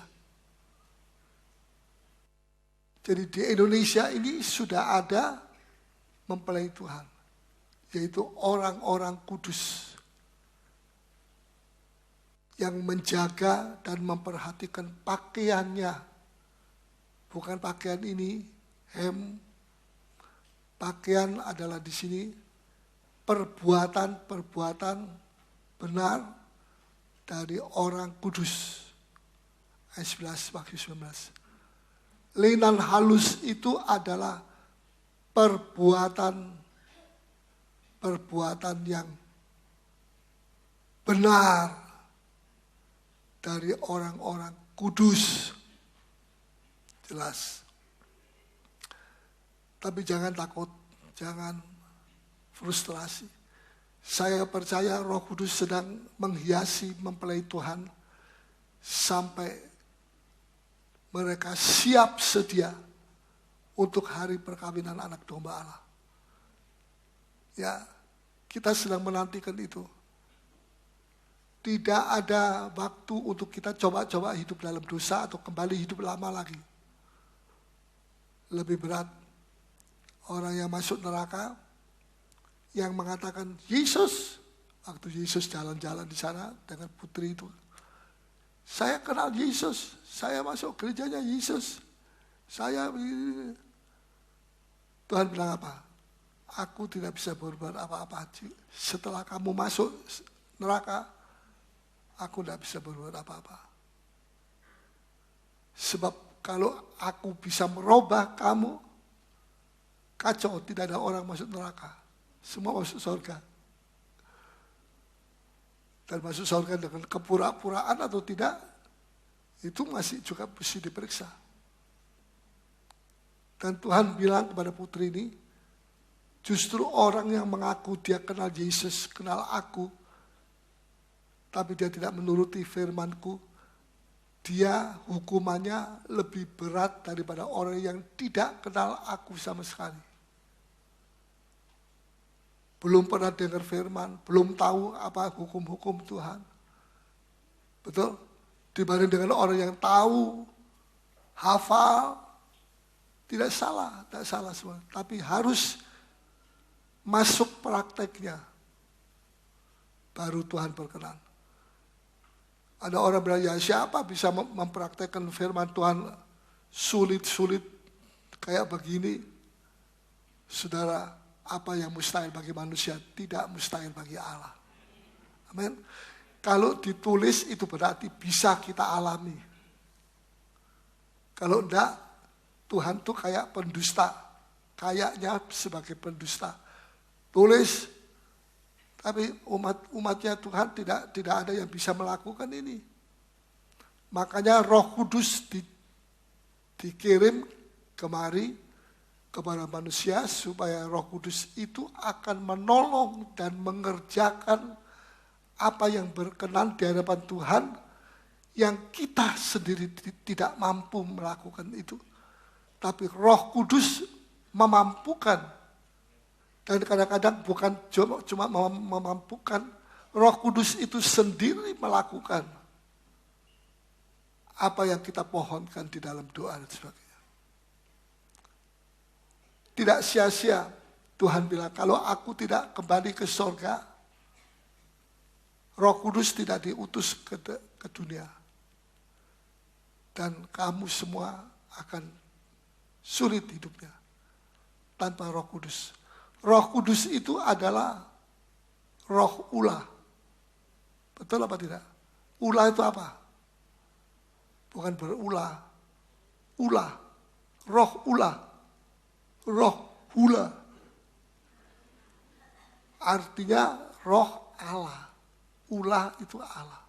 Jadi di Indonesia ini sudah ada mempelai Tuhan, yaitu orang-orang kudus yang menjaga dan memperhatikan pakaiannya. Bukan pakaian ini, pakaian adalah di sini perbuatan benar dari orang kudus. Ayat 11, Wahyu 19. Linen halus itu adalah perbuatan yang benar dari orang-orang kudus. Jelas. Tapi jangan takut, jangan frustrasi. Saya percaya Roh Kudus sedang menghiasi mempelai Tuhan sampai mereka siap sedia untuk hari perkawinan anak domba Allah. Ya, kita sedang menantikan itu. Tidak ada waktu untuk kita coba-coba hidup dalam dosa atau kembali hidup lama lagi. Lebih berat orang yang masuk neraka yang mengatakan Yesus, waktu Yesus jalan-jalan di sana dengan putri itu, saya kenal Yesus, saya masuk gerejanya Yesus. Tuhan bilang apa? Aku tidak bisa berbuat apa-apa. Setelah kamu masuk neraka, aku tidak bisa berbuat apa-apa. Sebab kalau aku bisa merubah kamu, kacau, tidak ada orang masuk neraka. Semua masuk surga. Dan masuk surga dengan kepura-puraan atau tidak, itu masih juga mesti diperiksa. Dan Tuhan bilang kepada putri ini, justru orang yang mengaku dia kenal Yesus, kenal aku, tapi dia tidak menuruti firman-Ku, dia hukumannya lebih berat daripada orang yang tidak kenal aku sama sekali. Belum pernah dengar firman, belum tahu apa hukum-hukum Tuhan. Betul? Dibanding dengan orang yang tahu, hafal, tidak salah semua. Tapi harus masuk prakteknya. Baru Tuhan berkenan. Ada orang bilang, ya siapa bisa mempraktekkan firman Tuhan sulit-sulit kayak begini? Saudara, apa yang mustahil bagi manusia tidak mustahil bagi Allah. Amin. Kalau ditulis itu berarti bisa kita alami. Kalau enggak, Tuhan tuh kayak pendusta. Kayaknya sebagai pendusta. Tulis, tapi umatnya Tuhan tidak ada yang bisa melakukan ini. Makanya Roh Kudus dikirim kemari kepada manusia supaya Roh Kudus itu akan menolong dan mengerjakan apa yang berkenan di hadapan Tuhan yang kita sendiri tidak mampu melakukan itu. Tapi Roh Kudus memampukan. Dan kadang-kadang bukan cuma memampukan, Roh Kudus itu sendiri melakukan apa yang kita pohonkan di dalam doa dan sebagainya. Tidak sia-sia Tuhan bilang, kalau aku tidak kembali ke surga, Roh Kudus tidak diutus ke dunia. Dan kamu semua akan sulit hidupnya tanpa Roh Kudus. Roh Kudus itu adalah roh ulah. Betul apa tidak? Ulah itu apa? Bukan berulah. Ulah. Roh ulah. Roh hula. Artinya roh Allah. Ulah itu Allah.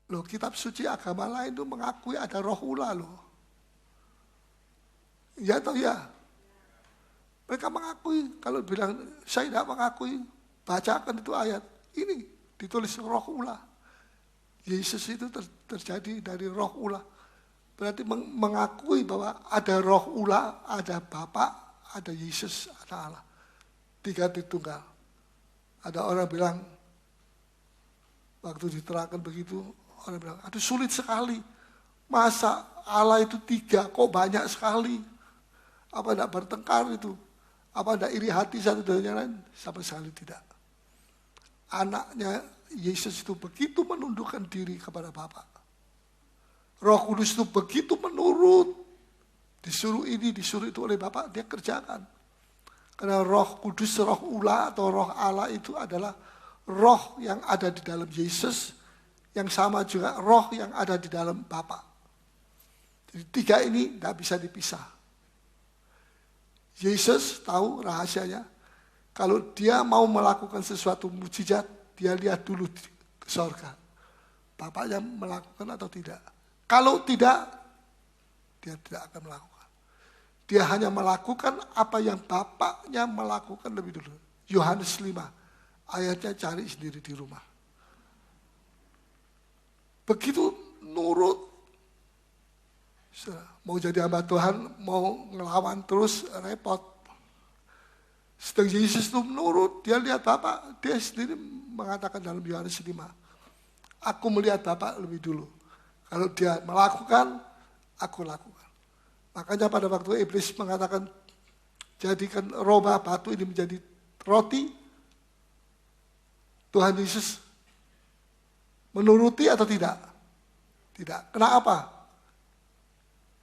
Loh, kitab suci agama lain itu mengakui ada roh ulah loh. Ya atau ya? Mereka mengakui. Kalau bilang saya tidak mengakui, bacakan itu ayat. Ini ditulis roh ulah. Yesus itu terjadi dari roh ulah. Berarti mengakui bahwa ada roh ulah, ada Bapa, ada Yesus, ada Allah. Tiga Tritunggal. Ada orang bilang, waktu diterangkan begitu, orang bilang, aduh sulit sekali. Masa Allah itu tiga, kok banyak sekali. Apa tidak bertengkar itu? Apa tidak iri hati satu dengan yang lain? Sama sekali tidak. Anaknya Yesus itu begitu menundukkan diri kepada Bapa. Roh Kudus itu begitu menurut. Disuruh ini, disuruh itu oleh Bapa, dia kerjakan. Karena Roh Kudus, roh ulah atau roh Allah itu adalah roh yang ada di dalam Yesus, yang sama juga roh yang ada di dalam Bapa. Jadi tiga ini tidak bisa dipisah. Yesus tahu rahasianya. Kalau dia mau melakukan sesuatu mujizat, dia lihat dulu ke surga. Bapaknya melakukan atau tidak. Kalau tidak, dia tidak akan melakukan. Dia hanya melakukan apa yang Bapaknya melakukan lebih dulu. Yohanes 5, ayatnya cari sendiri di rumah. Begitu nurut. Mau jadi hamba Tuhan, mau ngelawan terus repot. Sedang Yesus itu menurut, dia lihat Bapak, dia sendiri mengatakan dalam Yohanes 5, aku melihat Bapak lebih dulu. Kalau dia melakukan, aku lakukan. Makanya pada waktu iblis mengatakan, jadikan roba batu ini menjadi roti, Tuhan Yesus menuruti atau tidak? Tidak. Kenapa?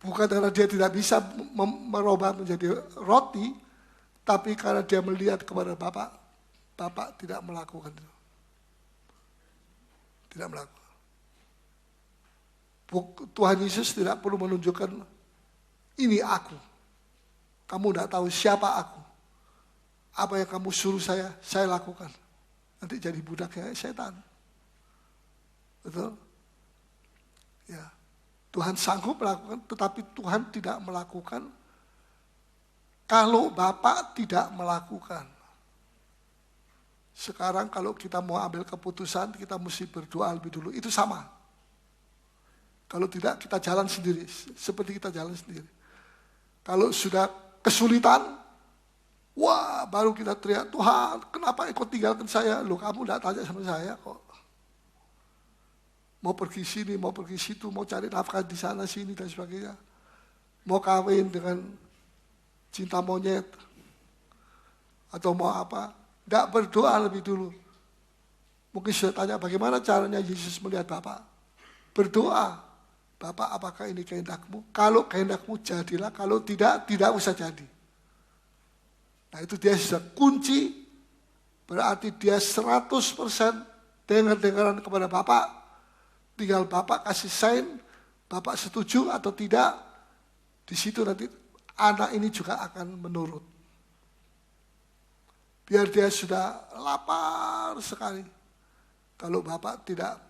Bukan karena dia tidak bisa merubah menjadi roti, tapi karena dia melihat kepada Bapa, Bapa tidak melakukan itu. Tidak melakukan. Tuhan Yesus tidak perlu menunjukkan, ini aku. Kamu tidak tahu siapa aku. Apa yang kamu suruh saya lakukan. Nanti jadi budaknya setan. Betul? Ya. Tuhan sanggup melakukan, tetapi Tuhan tidak melakukan kalau Bapa tidak melakukan. Sekarang kalau kita mau ambil keputusan, kita mesti berdoa lebih dulu. Itu sama. Kalau tidak, kita jalan sendiri. Seperti kita jalan sendiri. Kalau sudah kesulitan, wah baru kita teriak, Tuhan kenapa engkau tinggalkan saya? Loh kamu tidak tanya sama saya kok. Mau pergi sini, mau pergi situ, mau cari nafkah di sana sini dan sebagainya. Mau kawin dengan cinta monyet. Atau mau apa. Tidak berdoa lebih dulu. Mungkin sudah tanya bagaimana caranya Yesus melihat Bapak. Berdoa. Bapak apakah ini kehendakmu? Kalau kehendakmu jadilah, kalau tidak, tidak usah jadi. Nah itu dia sudah kunci. Berarti dia 100% dengar-dengaran kepada Bapak. Tinggal Bapak kasih sign, Bapak setuju atau tidak, di situ nanti anak ini juga akan menurut. Biar dia sudah lapar sekali. Kalau Bapak tidak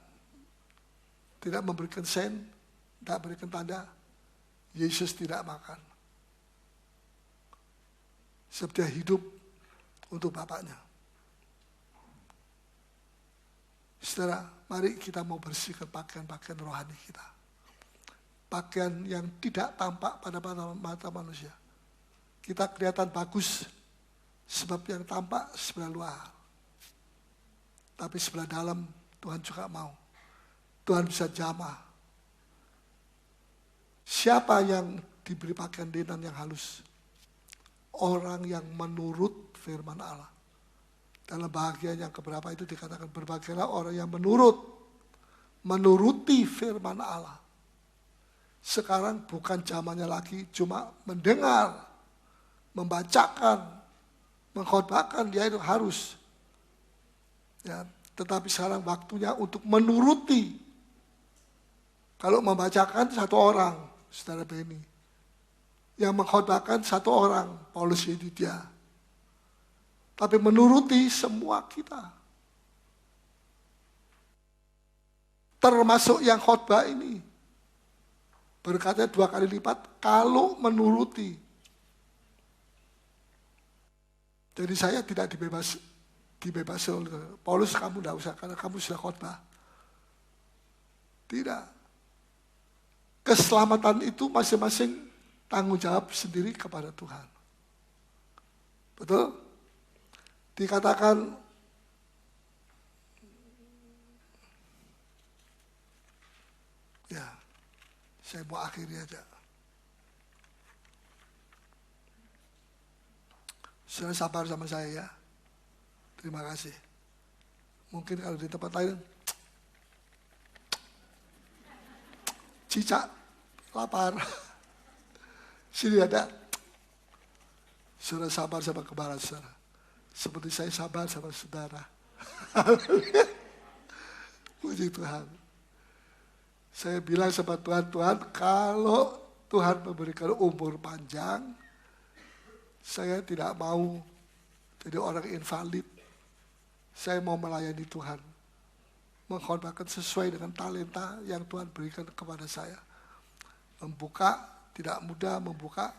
memberikan sign, tidak berikan tanda, Yesus tidak makan. Sebab dia hidup untuk Bapaknya. Saudara, mari kita mau bersihkan pakaian-pakaian rohani kita. Pakaian yang tidak tampak pada mata manusia. Kita kelihatan bagus, sebab yang tampak sebelah luar. Tapi sebelah dalam Tuhan juga mau. Tuhan bisa jamah. Siapa yang diberi pakaian linan yang halus? Orang yang menurut firman Allah. Dalam bahagian yang keberapa itu dikatakan berbahagialah orang yang menuruti firman Allah. Sekarang bukan zamannya lagi cuma mendengar, membacakan, mengkhotbahkan, dia itu harus. Ya, tetapi sekarang waktunya untuk menuruti. Kalau membacakan satu orang, Saudara Beni. Yang mengkhotbahkan satu orang, Paulus Yedidia. Tapi menuruti semua kita. Termasuk yang khotbah ini. Berkatnya 2 kali lipat kalau menuruti. Jadi saya tidak dibebasi oleh Paulus, kamu tidak usah karena kamu sudah khotbah. Tidak. Keselamatan itu masing-masing tanggung jawab sendiri kepada Tuhan. Betul? Dikatakan ya, saya mau akhiri aja. Sudah sabar sama saya ya. Terima kasih. Mungkin kalau di tempat lain cicak lapar. Sini ada. Sudah sabar sama kebal saudara. Seperti saya sabar sama saudara. Puji Tuhan. Saya bilang sama Tuhan, Tuhan kalau Tuhan memberikan umur panjang, saya tidak mau jadi orang invalid. Saya mau melayani Tuhan. Mengkhotbahkan sesuai dengan talenta yang Tuhan berikan kepada saya. Membuka, tidak mudah membuka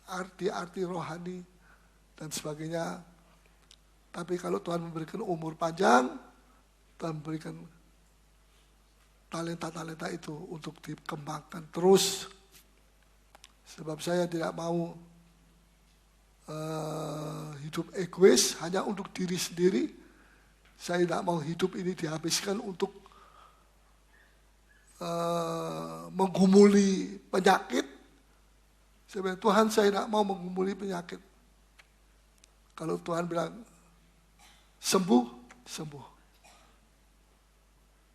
arti-arti rohani dan sebagainya. Tapi kalau Tuhan memberikan umur panjang, Tuhan memberikan talenta-talenta itu untuk dikembangkan terus. Sebab saya tidak mau hidup egois hanya untuk diri sendiri. Saya tidak mau hidup ini dihabiskan untuk menggumuli penyakit. Sebenarnya Tuhan saya tidak mau menggumuli penyakit. Kalau Tuhan bilang sembuh, sembuh.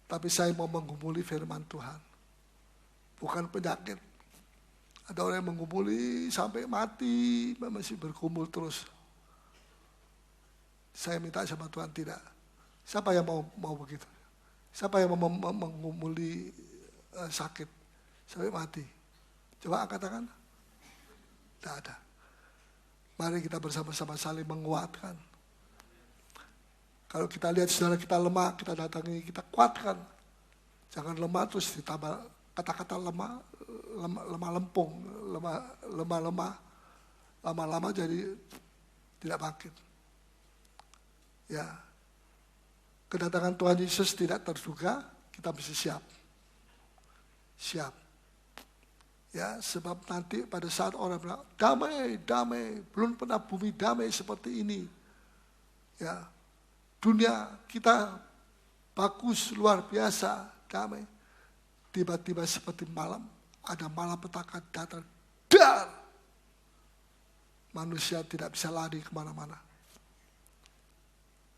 Tapi saya mau menggumuli firman Tuhan. Bukan penyakit. Ada orang yang menggumuli sampai mati, masih bergumul terus. Saya minta sama Tuhan, tidak. Siapa yang mau begitu? Siapa yang mau menggumuli sakit sampai mati? Coba angkat tangan. Tidak ada. Mari kita bersama-sama saling menguatkan. Kalau kita lihat saudara kita lemah, kita datangi, kita kuatkan. Jangan lemah terus ditambah kata-kata lemah lempung, lemah, lama-lama jadi tidak bangkit. Ya, kedatangan Tuhan Yesus tidak terduga, kita mesti siap. Siap. Ya, sebab nanti pada saat orang bilang, damai, damai, belum pernah bumi damai seperti ini. Ya, dunia kita bagus, luar biasa, damai. Tiba-tiba seperti malam, ada malapetaka datang, dar! Manusia tidak bisa lari kemana-mana.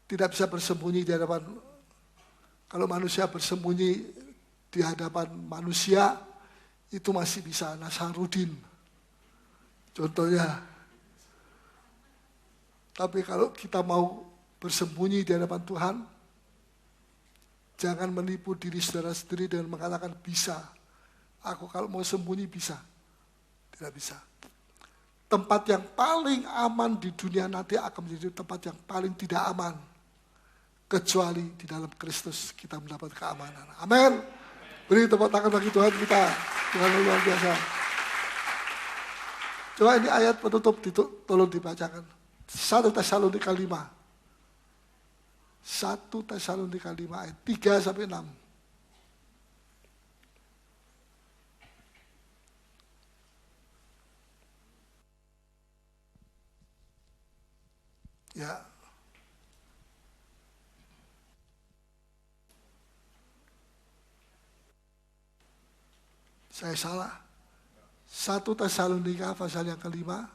Tidak bisa bersembunyi di hadapan, kalau manusia bersembunyi di hadapan manusia, itu masih bisa Nasarudin. Contohnya. Tapi kalau kita mau bersembunyi di hadapan Tuhan, jangan menipu diri saudara sendiri dengan mengatakan bisa. Aku kalau mau sembunyi bisa. Tidak bisa. Tempat yang paling aman di dunia nanti akan menjadi tempat yang paling tidak aman. Kecuali di dalam Kristus kita mendapat keamanan. Amin. Beri tepuk tangan bagi Tuhan kita. Tuhan luar biasa. Coba ini ayat penutup tolong dibacakan. 1 Tesalonika 5. 1 Tesalonika 5 ayat 3 sampai 6. Ya. Saya salah. 1 Tesalonika pasal yang kelima.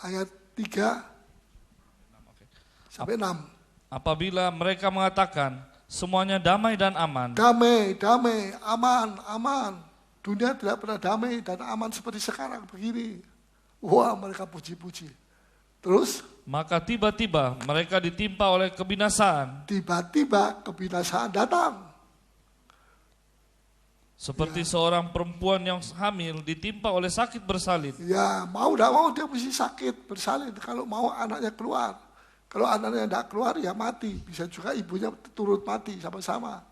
Ayat 3 sampai 6. Apabila mereka mengatakan semuanya damai dan aman. Damai, damai, aman, aman. Dunia tidak pernah damai dan aman seperti sekarang begini. Wah, mereka puji-puji. Terus? Maka tiba-tiba mereka ditimpa oleh kebinasaan. Tiba-tiba kebinasaan datang. Seperti seorang perempuan yang hamil ditimpa oleh sakit bersalin. Ya, mau tidak mau dia mesti sakit bersalin. Kalau mau anaknya keluar. Kalau anaknya tidak keluar ya mati. Bisa juga ibunya turut mati sama-sama.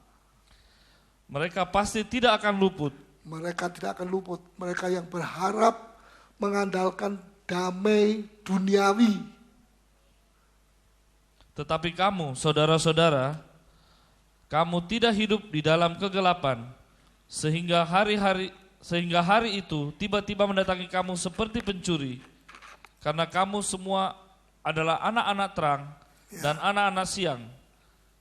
Mereka pasti tidak akan luput. Mereka tidak akan luput. Mereka yang berharap mengandalkan damai duniawi. Tetapi kamu, saudara-saudara, kamu tidak hidup di dalam kegelapan. Sehingga hari itu tiba-tiba mendatangi kamu seperti pencuri. Karena kamu semua adalah anak-anak terang dan anak-anak siang.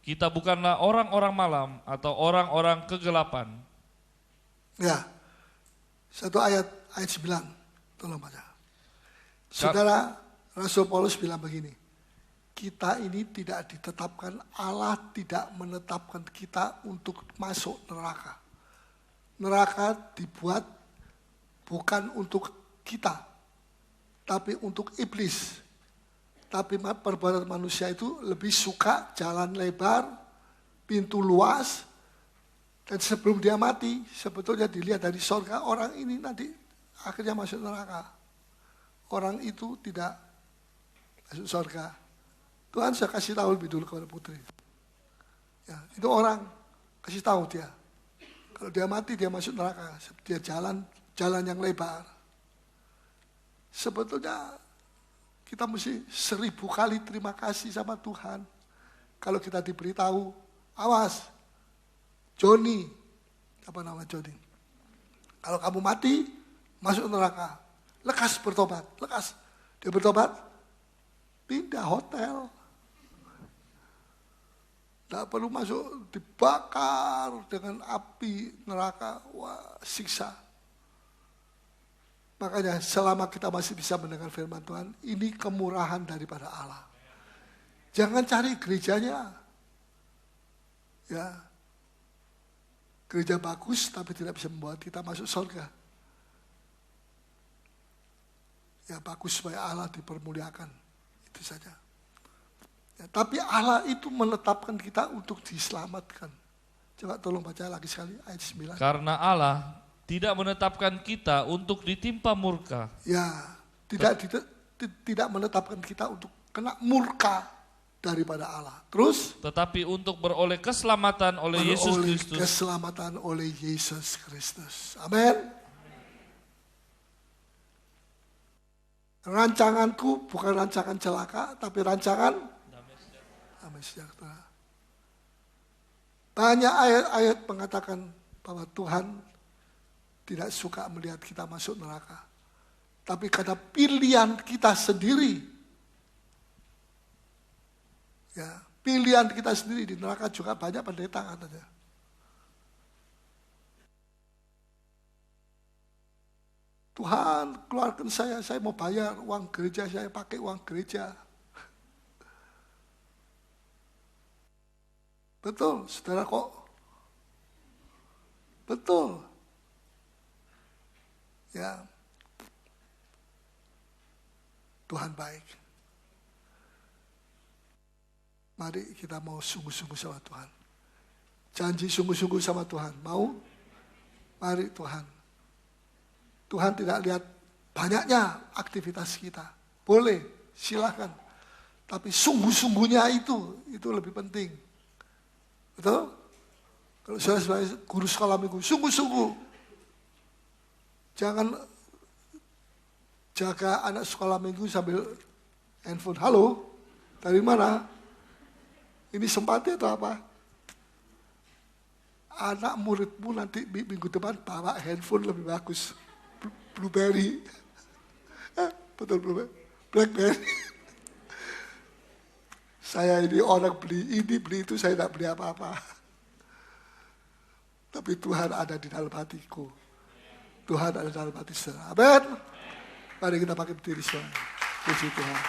Kita bukanlah orang-orang malam atau orang-orang kegelapan. Ya, satu ayat 9, tolong baca. Saudara, Rasul Paulus bilang begini, kita ini tidak ditetapkan, Allah tidak menetapkan kita untuk masuk neraka. Neraka dibuat bukan untuk kita, tapi untuk iblis. Tapi perbuatan manusia itu lebih suka jalan lebar, pintu luas, dan sebelum dia mati, sebetulnya dilihat dari surga, orang ini nanti akhirnya masuk neraka. Orang itu tidak masuk surga. Tuhan saya kasih tahu lebih dulu kepada putri. Ya, itu orang, kasih tahu dia. Kalau dia mati, dia masuk neraka. Dia jalan yang lebar. Sebetulnya kita mesti 1000 kali terima kasih sama Tuhan. Kalau kita diberitahu, awas, Joni, apa nama Joni? Kalau kamu mati, masuk neraka. Lekas bertobat, lekas. Dia bertobat, pindah hotel. Tidak perlu masuk, dibakar dengan api neraka, wah siksa. Makanya selama kita masih bisa mendengar firman Tuhan, ini kemurahan daripada Allah. Jangan cari gerejanya. Ya. Gereja bagus tapi tidak bisa membuat kita masuk surga. Ya bagus supaya Allah dipermuliakan. Itu saja. Ya, tapi Allah itu menetapkan kita untuk diselamatkan. Coba tolong baca lagi sekali ayat 9. Karena Allah tidak menetapkan kita untuk ditimpa murka. Ya, tidak menetapkan kita untuk kena murka daripada Allah. Terus? Tetapi untuk beroleh keselamatan oleh Yesus Kristus. Keselamatan oleh Yesus Kristus. Amin. Rancanganku bukan rancangan celaka, tapi rancangan damai sejahtera. Banyak ayat-ayat mengatakan bahwa Tuhan tidak suka melihat kita masuk neraka. Tapi karena pilihan kita sendiri, ya, pilihan kita sendiri di neraka juga banyak pendeta katanya. Tuhan keluarkan saya mau bayar uang gereja, saya pakai uang gereja. Betul, saudara kok. Betul. Ya. Tuhan baik. Mari kita mau sungguh-sungguh sama Tuhan. Janji sungguh-sungguh sama Tuhan. Mau? Mari Tuhan. Tuhan tidak lihat banyaknya aktivitas kita. Boleh, silakan. Tapi sungguh-sungguhnya itu lebih penting. Betul? Kalau saya sebagai guru sekolah minggu, sungguh-sungguh. Jangan jaga anak sekolah minggu sambil handphone. Halo, dari mana? Ini sempatnya atau apa? Anak muridmu nanti minggu depan bawa handphone lebih bagus. Blueberry. Betul, Blueberry. Blackberry. Saya ini orang beli ini, beli itu, saya tidak beli apa-apa. Tapi Tuhan ada di dalam hatiku. Tuhan ada dalam hati saya. Amin. Mari kita pakai berdiri semua. Puji Tuhan.